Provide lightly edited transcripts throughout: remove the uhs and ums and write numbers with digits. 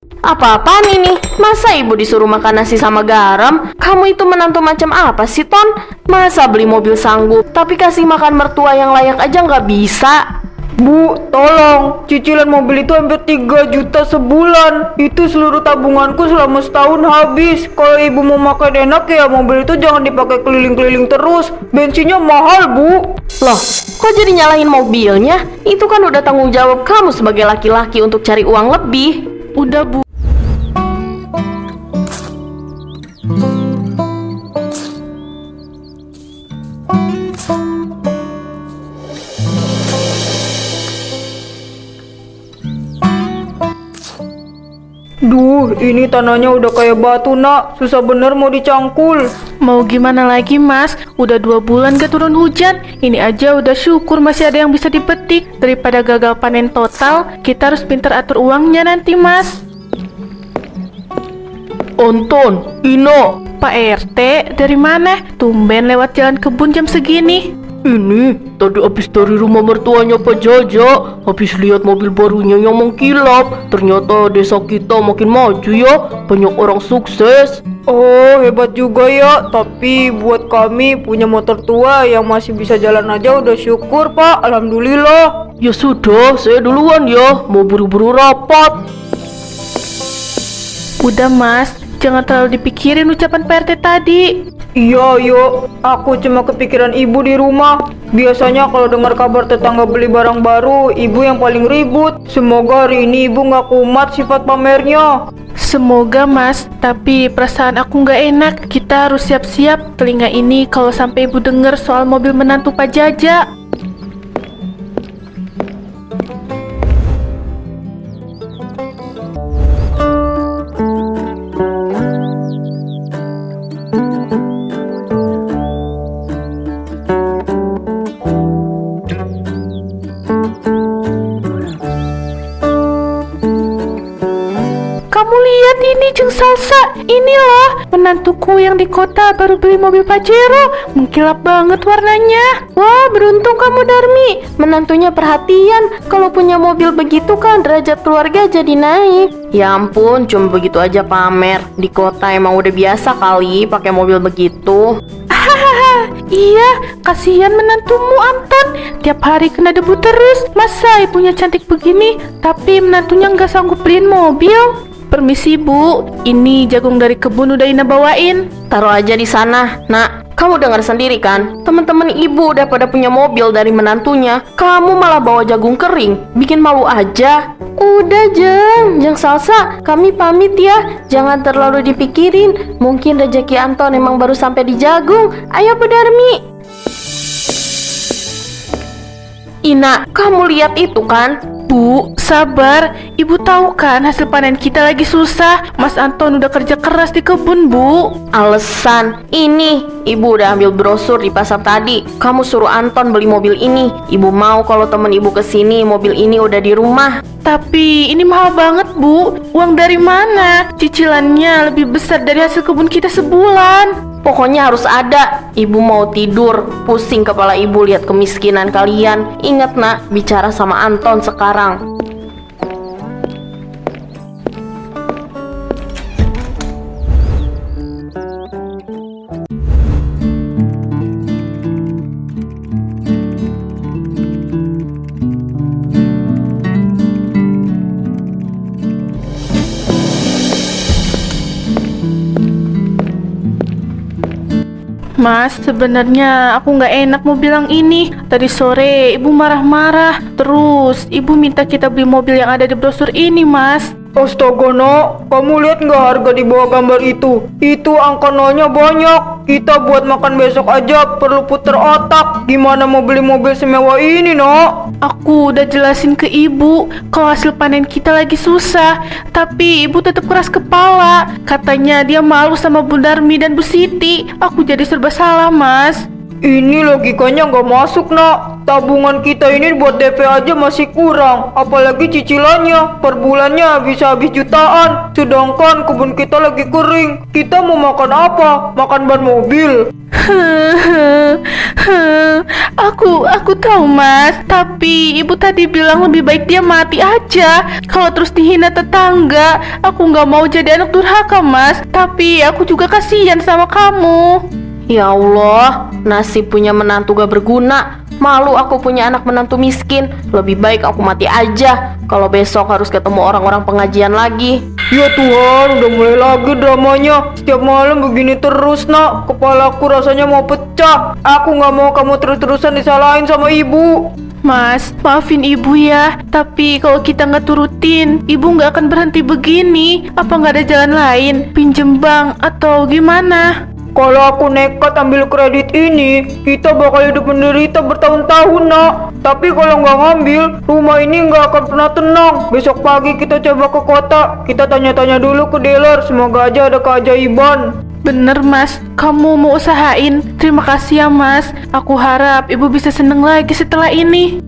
Apa-apaan ini? Masa ibu disuruh makan nasi sama garam? Kamu itu menantu macam apa sih, Ton? Masa beli mobil sanggup, tapi kasih makan mertua yang layak aja nggak bisa? Bu, tolong, cicilan mobil itu hampir 3 juta sebulan. Itu seluruh tabunganku selama setahun habis. Kalau ibu mau makan enak ya mobil itu jangan dipakai keliling-keliling terus. Bensinnya mahal, Bu. Loh, kok jadi nyalahin mobilnya? Itu kan udah tanggung jawab kamu sebagai laki-laki untuk cari uang lebih. Udah, Bu. Duh, ini tanahnya udah kayak batu, Nak. Susah bener mau dicangkul. Mau gimana lagi, Mas? Udah 2 bulan gak turun hujan. Ini aja udah syukur masih ada yang bisa dipetik. Daripada gagal panen total, kita harus pintar atur uangnya nanti, Mas. Anton, Ino, Pak RT, dari mana? Tumben lewat jalan kebun jam segini. ini tadi habis dari rumah mertuanya Pak Jaja. Habis lihat mobil barunya yang mengkilap. Ternyata desa kita makin maju ya. Banyak orang sukses. Oh, hebat juga ya. Tapi buat kami punya motor tua yang masih bisa jalan aja udah syukur, Pak. Alhamdulillah. Ya sudah, saya duluan ya. Mau buru-buru rapat. Udah, Mas. Jangan terlalu dipikirin ucapan Pak RT tadi. Iya, yuk. Aku cuma kepikiran ibu di rumah. Biasanya kalau dengar kabar tetangga beli barang baru, ibu yang paling ribut. Semoga hari ini ibu nggak kumat sifat pamernya. Semoga, Mas. Tapi perasaan aku nggak enak. Kita harus siap-siap telinga ini kalau sampai ibu dengar soal mobil menantu Pak Jaja. Kamu lihat ini, Jeng Salsa. Ini loh, menantuku yang di kota baru beli mobil Pajero. Mengkilap banget warnanya. Wah, beruntung kamu, Darmi. Menantunya perhatian. Kalau punya mobil begitu kan derajat keluarga jadi naik. Ya ampun, cuma begitu aja pamer. Di kota emang udah biasa kali pakai mobil begitu. Hahaha, iya, kasihan menantumu, Anton. Tiap hari kena debu terus. Masa ibunya cantik begini, tapi menantunya nggak sanggup beliin mobil? Permisi, Bu. Ini jagung dari kebun udah Ina bawain. Taruh aja di sana, Nak. Kamu dengar sendiri kan? Teman-teman ibu udah pada punya mobil dari menantunya. Kamu malah bawa jagung kering. Bikin malu aja. Udah, Jeng Salsa, kami pamit ya. Jangan terlalu dipikirin. Mungkin rezeki Anton emang baru sampai di jagung. Ayo, Bu Darmi. Ina, kamu lihat itu kan? Bu, sabar. Ibu tahu kan hasil panen kita lagi susah. Mas Anton udah kerja keras di kebun, Bu. Alasan, ini ibu udah ambil brosur di pasar tadi. Kamu suruh Anton beli mobil ini. Ibu mau kalau temen ibu kesini mobil ini udah di rumah. Tapi ini mahal banget, Bu. Uang dari mana? Cicilannya lebih besar dari hasil kebun kita sebulan. Pokoknya harus ada. Ibu mau tidur. Pusing kepala ibu lihat kemiskinan kalian. Ingat, Nak, bicara sama Anton sekarang. Mas, sebenarnya aku nggak enak mau bilang ini. Tadi sore ibu marah-marah. Terus ibu minta kita beli mobil yang ada di brosur ini, Mas. Astaga, Nak. Kamu lihat nggak harga di bawah gambar itu? Itu angka nolnya banyak. Kita buat makan besok aja perlu puter otak. Gimana mau beli mobil semewah ini, Nak? Aku udah jelasin ke ibu kalau hasil panen kita lagi susah. Tapi ibu tetap keras kepala. Katanya dia malu sama Bu Darmi dan Bu Siti. Aku jadi serba salah, Mas. Ini logikanya nggak masuk, Nak. tabungan kita ini buat DP aja masih kurang, apalagi cicilannya. Per bulannya bisa habis jutaan. Sedangkan kebun kita lagi kering. Kita mau makan apa? Makan ban mobil. Aku tahu mas, tapi ibu tadi bilang lebih baik dia mati aja. Kalau terus dihina tetangga, aku nggak mau jadi anak durhaka mas. Tapi aku juga kasihan sama kamu. Ya Allah, nasib punya menantu gak berguna. Malu aku punya anak menantu miskin. Lebih baik aku mati aja. Kalau besok harus ketemu orang-orang pengajian lagi. Ya Tuhan, udah mulai lagi dramanya. Setiap malam begini terus nak. Kepalaku rasanya mau pecah. Aku gak mau kamu terus-terusan disalahin sama ibu. Mas, maafin ibu ya. Tapi kalau kita nggak turutin, ibu nggak akan berhenti begini. Apa nggak ada jalan lain? Pinjem bank atau gimana? Kalau aku nekat ambil kredit ini, kita bakal hidup menderita bertahun-tahun nak. Tapi kalau nggak ngambil, rumah ini nggak akan pernah tenang. Besok pagi kita coba ke kota. Kita tanya-tanya dulu ke dealer. Semoga aja ada keajaiban. Bener mas, kamu mau usahain. Terima kasih ya mas. Aku harap ibu bisa seneng lagi setelah ini.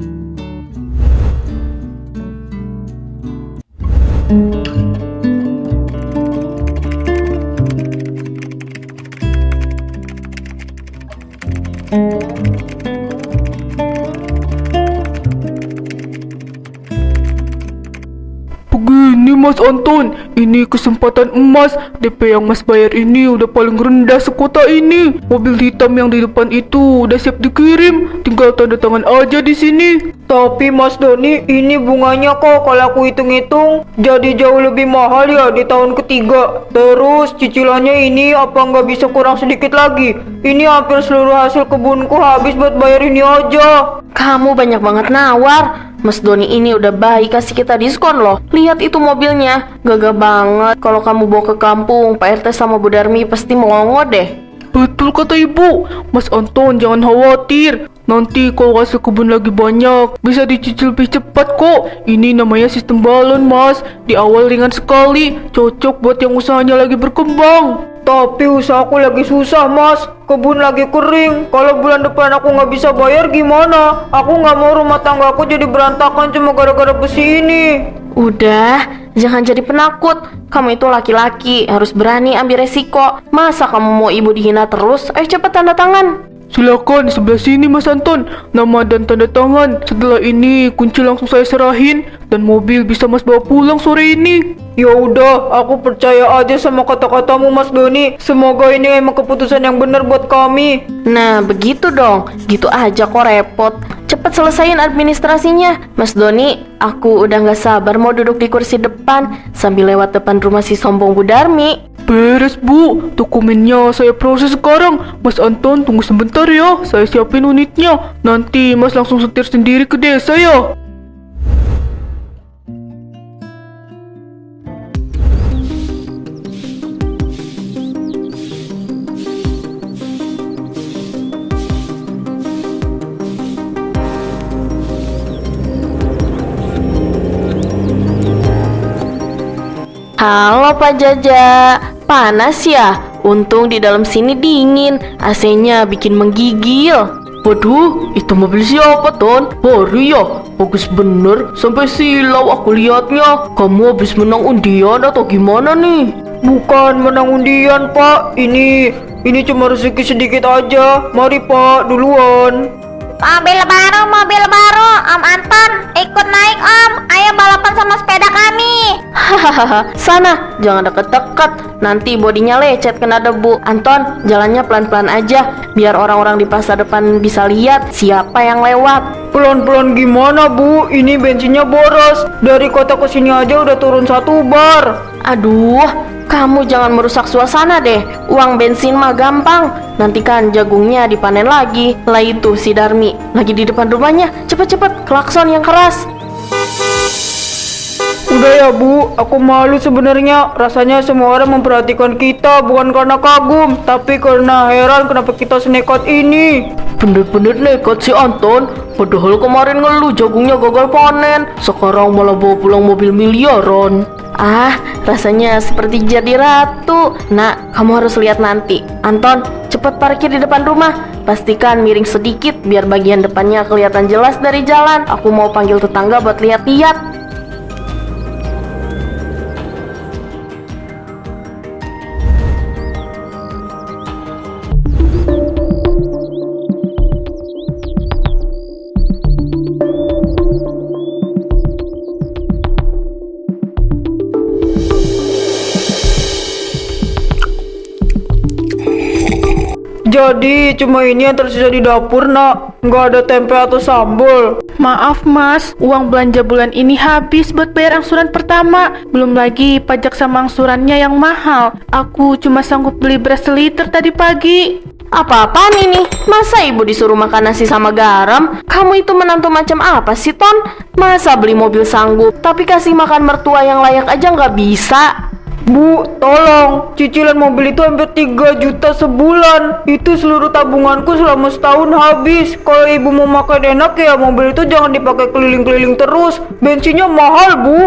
Begini Mas Anton, ini kesempatan emas. DP yang Mas bayar ini udah paling rendah sekota ini. Mobil hitam yang di depan itu udah siap dikirim, tinggal tanda tangan aja di sini. Tapi Mas Doni, ini bunganya kok kalau aku hitung-hitung jadi jauh lebih mahal ya di tahun ketiga. Terus cicilannya ini apa nggak bisa kurang sedikit lagi? Ini hampir seluruh hasil kebunku habis buat bayar ini aja. Kamu banyak banget nawar. Mas Doni ini udah baik kasih kita diskon loh. Lihat itu mobilnya, gagah banget. Kalau kamu bawa ke kampung, Pak RT sama Bu Darmi pasti melongo deh. Betul kata ibu. Mas Anton jangan khawatir. Nanti kalau hasil kebun lagi banyak, bisa dicicil lebih cepat kok. Ini namanya sistem balon mas. Di awal ringan sekali, cocok buat yang usahanya lagi berkembang. Tapi usahaku lagi susah mas. Kebun lagi kering. Kalau bulan depan aku nggak bisa bayar gimana? Aku nggak mau rumah tanggaku jadi berantakan cuma gara-gara besi ini. Udah, jangan jadi penakut. Kamu itu laki-laki, harus berani ambil resiko. Masa kamu mau ibu dihina terus? Ayo cepet tanda tangan. Silakan di sebelah sini Mas Anton, nama dan tanda tangan. Setelah ini kunci langsung saya serahin dan mobil bisa Mas bawa pulang sore ini. Ya udah, aku percaya aja sama kata-katamu Mas Doni. Semoga ini emang keputusan yang benar buat kami. Nah, begitu dong. Gitu aja kok repot. Cepet selesaiin administrasinya. Mas Doni, aku udah gak sabar mau duduk di kursi depan sambil lewat depan rumah si sombong Bu Darmi. Beres Bu, dokumennya saya proses sekarang. Mas Anton tunggu sebentar ya, saya siapin unitnya. Nanti Mas langsung setir sendiri ke desa ya. Halo Pak Jaja, panas ya? Untung di dalam sini dingin, AC-nya bikin menggigil. Waduh, itu mobil siapa Ton? Baru ya? Bagus bener, sampai silau aku liatnya. Kamu habis menang undian atau gimana nih? Bukan menang undian Pak, ini cuma rezeki sedikit aja. Mari Pak, duluan. Mobil baru, Om Anton, ikut naik Om. Ayo balapan sama sepeda kami. Hahaha, sana, jangan deket-deket. Nanti bodinya lecet kena debu. Anton, jalannya pelan-pelan aja, biar orang-orang di pasar depan bisa lihat siapa yang lewat. Pelan-pelan gimana Bu? Ini bensinnya boros. Dari kota ke sini aja udah turun 1 bar. Aduh, kamu jangan merusak suasana deh. Uang bensin mah gampang. Nanti kan jagungnya dipanen lagi. Lah itu si Darmi lagi di depan rumahnya. Cepet-cepet, klakson yang keras. Udah ya Bu, aku malu sebenarnya. Rasanya semua orang memperhatikan kita bukan karena kagum, tapi karena heran kenapa kita senekat ini. Bener-bener nekat si Anton. Padahal kemarin ngeluh jagungnya gagal panen, sekarang malah bawa pulang mobil miliaran. Ah, rasanya seperti jadi ratu. Nak, kamu harus lihat nanti. Anton, cepet parkir di depan rumah. Pastikan miring sedikit biar bagian depannya kelihatan jelas dari jalan. Aku mau panggil tetangga buat lihat-lihat. Jadi cuma ini yang tersisa di dapur, Nak. Nggak ada tempe atau sambal. Maaf mas, uang belanja bulan ini habis buat bayar angsuran pertama. Belum lagi pajak sama angsurannya yang mahal. Aku cuma sanggup beli beras seliter tadi pagi. Apa-apaan ini? Masa ibu disuruh makan nasi sama garam? Kamu itu menantu macam apa sih, Ton? Masa beli mobil sanggup, tapi kasih makan mertua yang layak aja nggak bisa? Bu, tolong. Cicilan mobil itu hampir 3 juta sebulan. Itu seluruh tabunganku selama setahun habis. Kalau ibu mau makan enak ya mobil itu jangan dipakai keliling-keliling terus. Bensinnya mahal, Bu.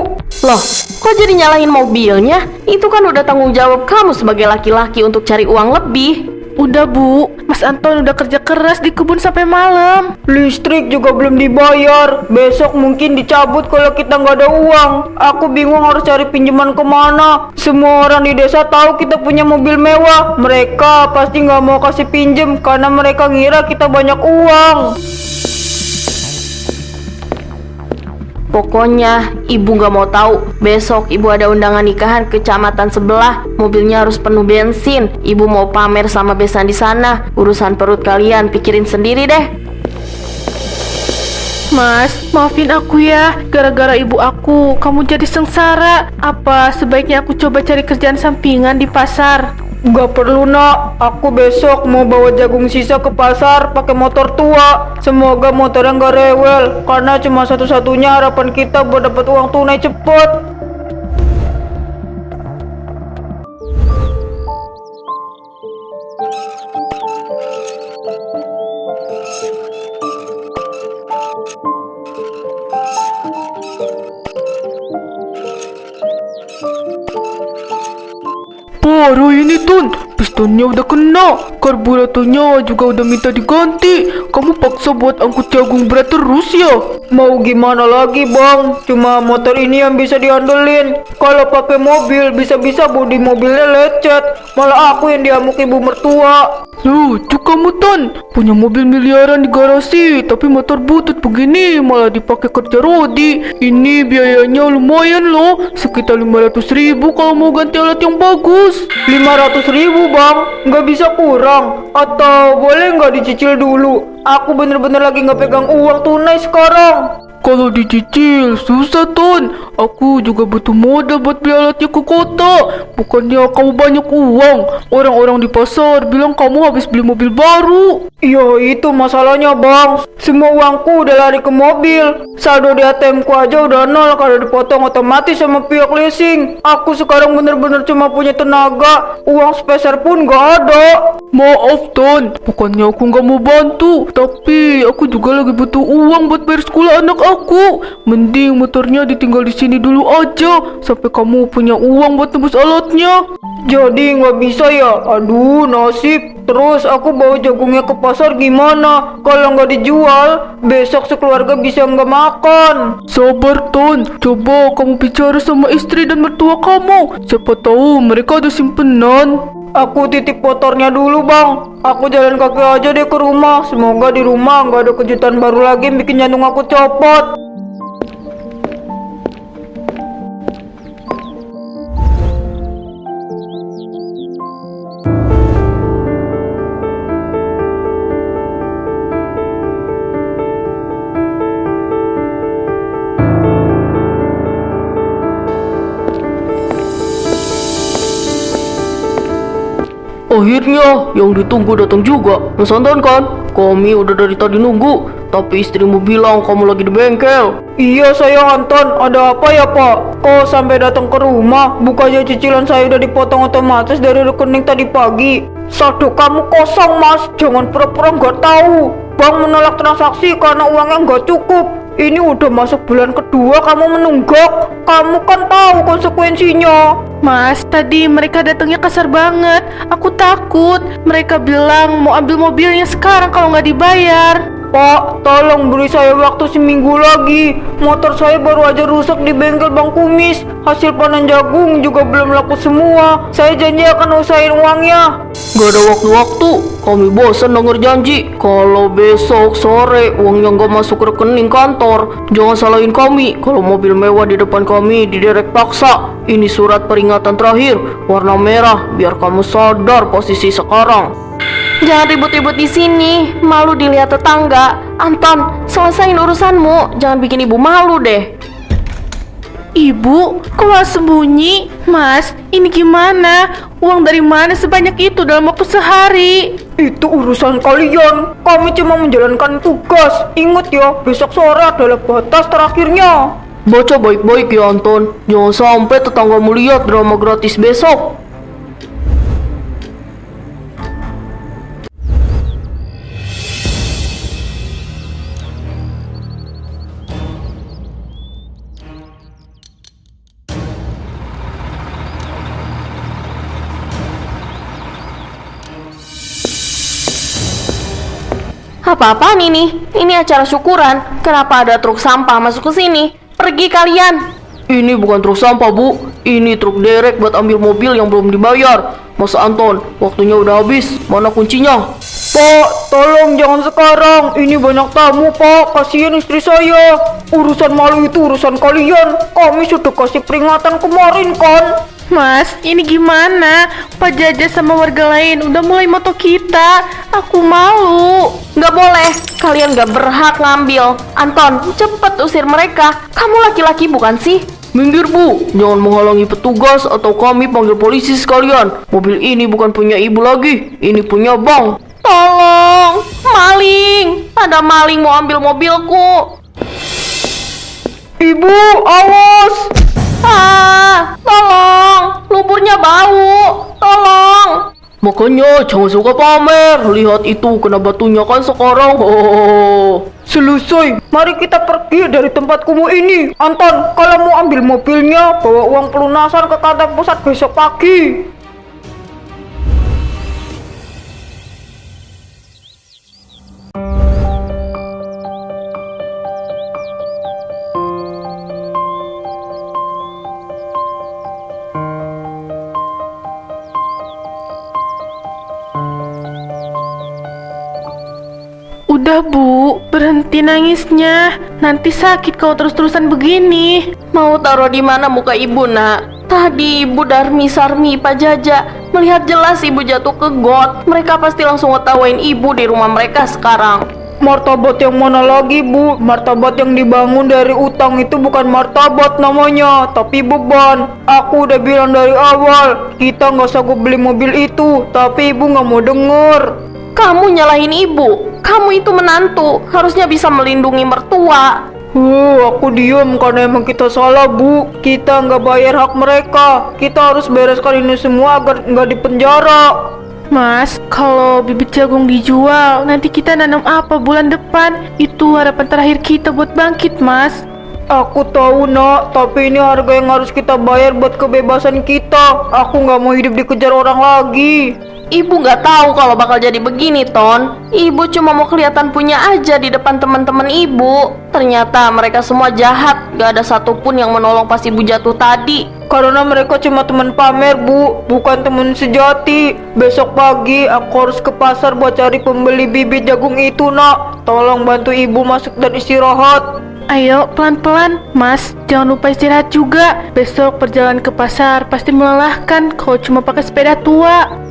Loh, kok jadi nyalahin mobilnya? Itu kan udah tanggung jawab kamu sebagai laki-laki untuk cari uang lebih. Udah bu, Mas Anton udah kerja keras di kebun sampai malam. Listrik juga belum dibayar. Besok mungkin dicabut kalau kita nggak ada uang. Aku bingung harus cari pinjaman kemana. Semua orang di desa tahu kita punya mobil mewah. Mereka pasti nggak mau kasih pinjem karena mereka ngira kita banyak uang. Pokoknya ibu gak mau tahu. Besok ibu ada undangan nikahan ke kecamatan sebelah. Mobilnya harus penuh bensin. Ibu mau pamer sama besan di sana. Urusan perut kalian pikirin sendiri deh. Mas, maafin aku ya. Gara-gara ibu aku, kamu jadi sengsara. Apa sebaiknya aku coba cari kerjaan sampingan di pasar? Gak perlu, Nak. Aku besok mau bawa jagung sisa ke pasar pakai motor tua. Semoga motornya gak rewel, karena cuma satu-satunya harapan kita buat dapat uang tunai cepet. Parah ini, Ton. Pistonnya udah kena, karburatornya juga udah minta diganti. Kamu paksa buat angkut jagung berat terus ya? Mau gimana lagi, Bang? Cuma motor ini yang bisa diandelin. Kalau pakai mobil, bisa-bisa bodi mobilnya lecet. Malah aku yang diamuk ibu mertua. Lucu kamu, Ton. Punya mobil miliaran di garasi, tapi motor butut begini malah dipakai kerja rodi. Ini biayanya lumayan loh, sekitar 500.000 kalau mau ganti alat yang bagus. 500.000, Bang? Nggak bisa kurang? Atau boleh nggak dicicil dulu? Aku bener-bener lagi nggak pegang uang tunai sekarang. Kalau dicicil susah, Ton. Aku juga butuh modal buat beli alatnya ke kota. Bukannya kamu banyak uang. Orang-orang di pasar bilang kamu habis beli mobil baru. Iya, itu masalahnya, Bang. Semua uangku udah lari ke mobil. Saldo di ATM ku aja udah nol karena dipotong otomatis sama pihak leasing. Aku sekarang bener-bener cuma punya tenaga. Uang sepeser pun gak ada. Maaf, Ton. Bukannya aku gak mau bantu, tapi aku juga lagi butuh uang buat bayar sekolah anak aku. Mending motornya ditinggal di sini dulu aja sampai kamu punya uang buat tebus alatnya. Jadi nggak bisa ya? Aduh, nasib. Terus aku bawa jagungnya ke pasar gimana? Kalau nggak dijual, besok sekeluarga bisa nggak makan. Sabar, Ton. Coba kamu bicara sama istri dan mertua kamu. Siapa tahu mereka ada simpenan. Aku titip motornya dulu, Bang. Aku jalan kaki aja deh ke rumah. Semoga di rumah nggak ada kejutan baru lagi yang bikin jantung aku copot. Akhirnya yang ditunggu datang juga. Mas Anton kan? Kami udah dari tadi nunggu, tapi istrimu bilang kamu lagi di bengkel. Iya, saya Anton. Ada apa ya, Pak? Kok sampai datang ke rumah? Bukannya cicilan saya udah dipotong otomatis dari rekening tadi pagi. Saldo kamu kosong, Mas. Jangan pura-pura nggak tahu. Bank menolak transaksi karena uangnya nggak cukup. Ini udah masuk bulan kedua kamu menunggak. Kamu kan tahu konsekuensinya. Mas, tadi mereka datangnya kasar banget. Aku takut. Mereka bilang mau ambil mobilnya sekarang kalau nggak dibayar. Pak, tolong beri saya waktu seminggu lagi. Motor saya baru aja rusak di bengkel Bang Kumis. Hasil panen jagung juga belum laku semua. Saya janji akan usahain uangnya. Gak ada waktu-waktu, kami bosan denger janji. Kalau besok sore uangnya nggak masuk rekening kantor, jangan salahin kami. Kalau mobil mewah di depan kami diderek paksa. Ini surat peringatan terakhir, warna merah, biar kamu sadar posisi sekarang. Jangan ribut-ribut di sini, malu dilihat tetangga. Anton, selesain urusanmu, jangan bikin ibu malu deh. Ibu, kok malah sembunyi? Mas, ini gimana? Uang dari mana sebanyak itu dalam waktu sehari? Itu urusan kalian. Kami cuma menjalankan tugas. Ingat ya, besok sore adalah batas terakhirnya. Baca baik-baik ya Anton, jangan sampai tetanggamu lihat drama gratis besok. Apa-apaan ini? Ini acara syukuran. Kenapa ada truk sampah masuk ke sini? Pergi kalian. Ini bukan truk sampah, Bu. Ini truk derek buat ambil mobil yang belum dibayar. Mas Anton, waktunya udah habis. Mana kuncinya? Pak, tolong jangan sekarang. Ini banyak tamu, Pak. Kasihan istri saya. Urusan malu itu urusan kalian. Kami sudah kasih peringatan kemarin kan. Mas, ini gimana? Pak Jaja sama warga lain udah mulai moto kita. Aku malu. Nggak boleh. Kalian nggak berhak ngambil. Anton, cepet usir mereka. Kamu laki-laki bukan sih? Minggir, Bu. Jangan menghalangi petugas atau kami panggil polisi sekalian. Mobil ini bukan punya ibu lagi. Ini punya Bang. Tolong, maling. Ada maling mau ambil mobilku. Ibu, awas. Tolong, lumpurnya bau. Tolong. Makanya jangan suka pamer. Lihat itu, kena batunya kan sekarang. Selesai. Mari kita pergi dari tempat kumuh ini. Anton, kalau mau ambil mobilnya, bawa uang pelunasan ke kantor pusat besok pagi. Udah Bu, berhenti nangisnya. Nanti sakit kalau terus-terusan begini. Mau taruh di mana muka ibu, Nak? Tadi ibu Darmi, Sarmi, Pak Jaja melihat jelas ibu jatuh ke got. Mereka pasti langsung ngetawain ibu di rumah mereka sekarang. Martabat yang mana lagi, Bu? Martabat yang dibangun dari utang itu bukan martabat namanya, tapi beban. Aku udah bilang dari awal, kita nggak sanggup beli mobil itu, tapi ibu nggak mau denger. Kamu nyalahin ibu. Kamu itu menantu, harusnya bisa melindungi mertua. Aku diam karena emang kita salah, Bu. Kita nggak bayar hak mereka. Kita harus bereskan ini semua agar nggak dipenjara. Mas, kalau bibit jagung dijual, nanti kita nanam apa bulan depan? Itu harapan terakhir kita buat bangkit, Mas. Aku tahu, Nak, tapi ini harga yang harus kita bayar buat kebebasan kita. Aku nggak mau hidup dikejar orang lagi. Ibu nggak tahu kalau bakal jadi begini, Ton. Ibu cuma mau kelihatan punya aja di depan teman-teman ibu. Ternyata mereka semua jahat. Gak ada satupun yang menolong pas ibu jatuh tadi. Karena mereka cuma teman pamer, Bu, bukan teman sejati. Besok pagi aku harus ke pasar buat cari pembeli bibit jagung itu, Nak. Tolong bantu ibu masuk dan istirahat. Ayo, pelan-pelan. Mas, jangan lupa istirahat juga. Besok perjalanan ke pasar pasti melelahkan kalau cuma pakai sepeda tua.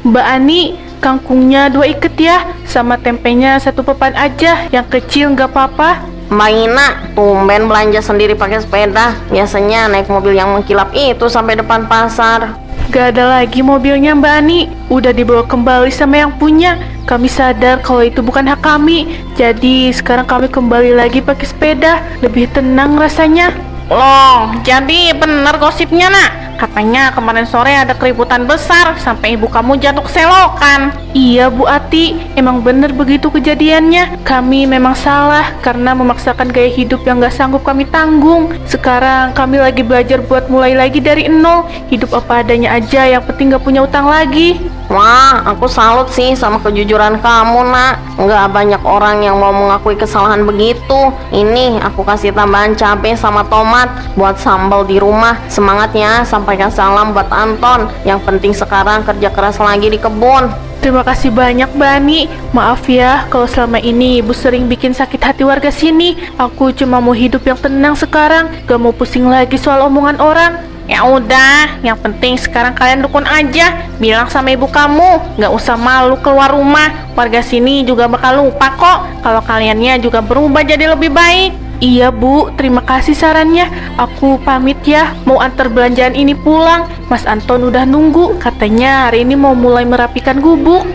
Mbak Ani, kangkungnya 2 iket ya, sama tempenya 1 papan aja, yang kecil nggak apa-apa. Maina, tumben belanja sendiri pakai sepeda. Biasanya naik mobil yang mengkilap itu sampai depan pasar. Gak ada lagi mobilnya Mbak Ani. Udah dibawa kembali sama yang punya. Kami sadar kalau itu bukan hak kami. Jadi sekarang kami kembali lagi pakai sepeda. Lebih tenang rasanya. Loh, jadi bener gosipnya nak? Katanya kemarin sore ada keributan besar sampai ibu kamu jatuh keselokan. Iya Bu Ati, emang bener begitu kejadiannya. Kami memang salah karena memaksakan gaya hidup yang gak sanggup kami tanggung. Sekarang kami lagi belajar buat mulai lagi dari nol. Hidup apa adanya aja, yang penting gak punya utang lagi. Wah, aku salut sih sama kejujuran kamu nak. Nggak banyak orang yang mau mengakui kesalahan begitu. Ini aku kasih tambahan cabai sama tomat buat sambal di rumah. Semangatnya, sampaikan salam buat Anton. Yang penting sekarang kerja keras lagi di kebun. Terima kasih banyak Mbak Ani. Maaf ya kalau selama ini Ibu sering bikin sakit hati warga sini. Aku cuma mau hidup yang tenang sekarang, gak mau pusing lagi soal omongan orang. Ya udah, yang penting sekarang kalian rukun aja. Bilang sama ibu kamu, nggak usah malu keluar rumah. Warga sini juga bakal lupa kok kalau kaliannya juga berubah jadi lebih baik. Iya Bu, terima kasih sarannya. Aku pamit ya, mau antar belanjaan ini pulang. Mas Anton udah nunggu, katanya hari ini mau mulai merapikan gubuk.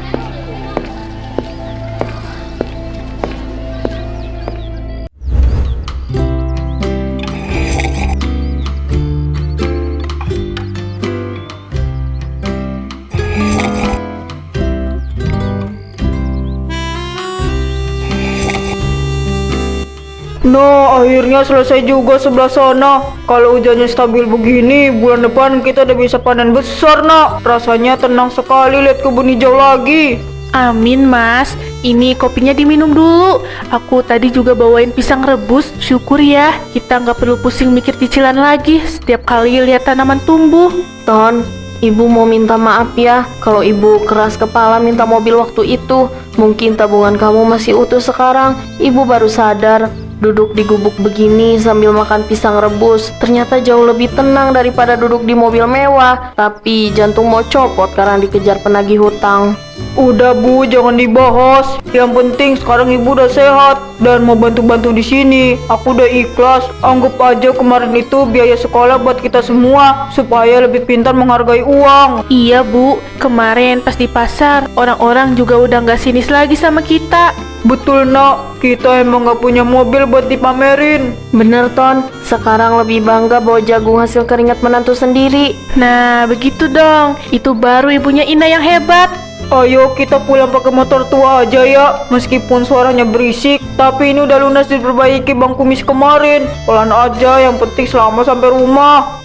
Nah, akhirnya selesai juga sebelah sana. Kalau hujannya stabil begini, bulan depan kita udah bisa panen besar, nak. Rasanya tenang sekali lihat kebun hijau lagi. Amin Mas, ini kopinya diminum dulu. Aku tadi juga bawain pisang rebus. Syukur ya, kita nggak perlu pusing mikir cicilan lagi setiap kali lihat tanaman tumbuh. Ton, ibu mau minta maaf ya kalau ibu keras kepala minta mobil waktu itu. Mungkin tabungan kamu masih utuh sekarang. Ibu baru sadar duduk di gubuk begini sambil makan pisang rebus ternyata jauh lebih tenang daripada duduk di mobil mewah. Tapi jantung mau copot karena dikejar penagih hutang. Udah Bu, jangan dibahas. Yang penting sekarang ibu udah sehat dan mau bantu-bantu di sini. Aku udah ikhlas. Anggap aja kemarin itu biaya sekolah buat kita semua supaya lebih pintar menghargai uang. Iya Bu, kemarin pas di pasar orang-orang juga udah nggak sinis lagi sama kita. Betul nak, kita emang gak punya mobil buat dipamerin. Bener Ton, sekarang lebih bangga bawa jagung hasil keringat menantu sendiri. Nah begitu dong, itu baru ibunya Ina yang hebat. Ayo kita pulang pakai motor tua aja ya. Meskipun suaranya berisik, tapi ini udah lunas diperbaiki bang kumis kemarin. Pelan aja, yang penting selamat sampai rumah.